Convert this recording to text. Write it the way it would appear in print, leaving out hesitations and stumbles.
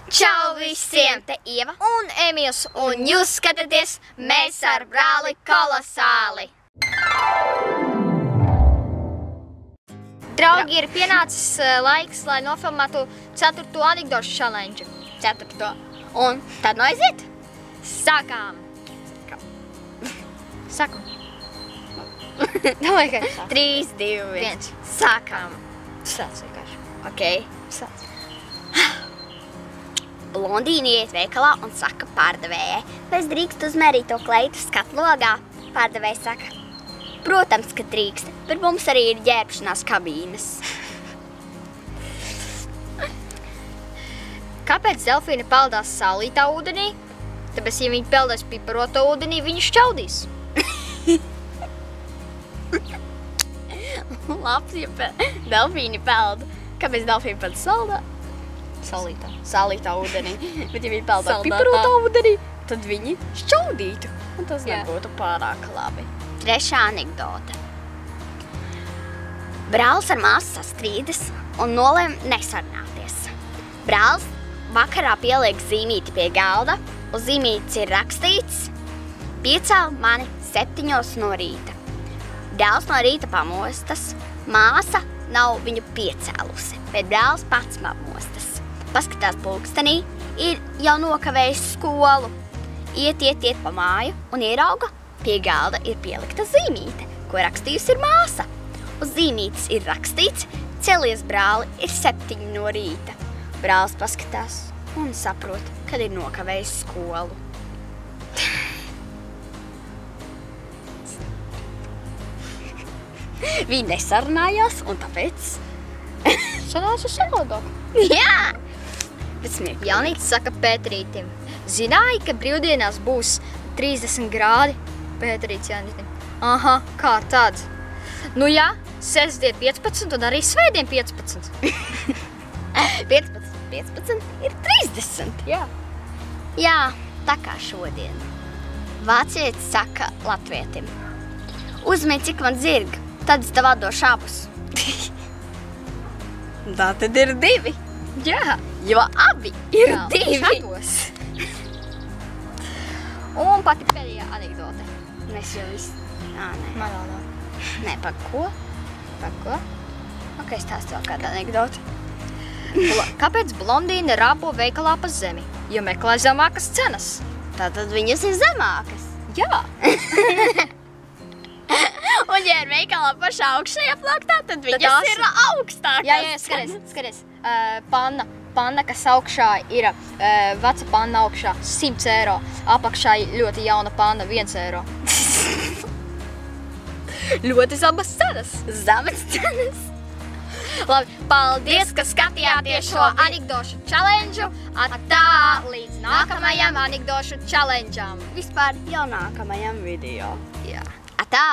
Čau visiem! Te Ieva un Emils, un jūs skatāties Mēs ar brāli kolosāli! Draugi, ir pienācis laiks, lai nofilmētu 4. anekdošu challenge. 4. Un tad nu aiziet! Sākām! Saku. 3, 2, 1. Sākām! Sāc vienkārši. Ok. Sāc. Blondīni iet veikalā un saka pārdevējai: vai es drīkstu uzmērīt to kleitu skatlogā? Pārdevējs saka: protams, ka drīkst, bet mums arī ir ģērbšanās kabīnes. Kāpēc delfīni peldās saulītā ūdenī? Tāpēc, ja viņi peldēs piparoto ūdenī, viņi šķaudīs. Labs, ja delfīni peld. Kāpēc delfīni peld saldā? Salītā ūdenī. Bet ja viņi peldā piparotā ūdenī, tad viņi šķaudītu. Un tas nebūtu pārāk labi. 3. anekdote. Brālis ar māsu sastrīdas un nolēma nesarunāties. Brālis vakarā pieliek zīmīti pie galda. Uz zīmītes ir rakstīts: piecēl mani 7 no rīta. Brālis no rīta pamostas. Māsa nav viņu piecēlusi, bet brālis pats pamostas. Paskatās pulkstenī, ir jau nokavējis skolu. Iet pa māju un ierauga, pie galda ir pielikta zīmīte, ko rakstījusi ir māsa. Uz zīmītes ir rakstīts: celies, brāli, ir 7 no rīta. Brālis paskatās un saprot, kad ir nokavējis skolu. Viņi nesarunājās un tāpēc sanāca savādāk. Jā! Jaunītis saka Pēterītim: zināji, ka brīvdienās būs 30 grādi? Pēterīts Jaunītim: aha, kā tad? Nu jā, sestdien 15 un arī svētdien 15. 15 ir 30. Jā. Jā, tā kā šodien. Vācietis saka latvietim: uzmēj, cik man zirga, tad es tev atdošu abus. Tā tad ir 2. Jā, jo abi ir 2. Šādos. Un pati pēdējā anekdote. Mēs jau visi... Nē. Man vēl nav. Nē, par ko? Par ko? Ok, stāst vēl kādu anekdotu. Kāpēc blondīne rāpo veikalā pa zemi? Jo meklē zemākas cenas. Tātad viņas ir zemākas. Jā. Un ja ir veikalā pašā augšējā plaktā, tad viņas ir augstākas. Jā, skaties. Panna, kas augšā ir, veca panna augšā 100 eiro, apakšā ļoti jauna panna 1 eiro. Ļoti zemas cenas. Zemas cenas. Labi, paldies, ka skatījāties šo anekdošu challenge. Atā līdz nākamajam anekdošu challengeam. Vispār jau nākamajam video. Jā. Atā!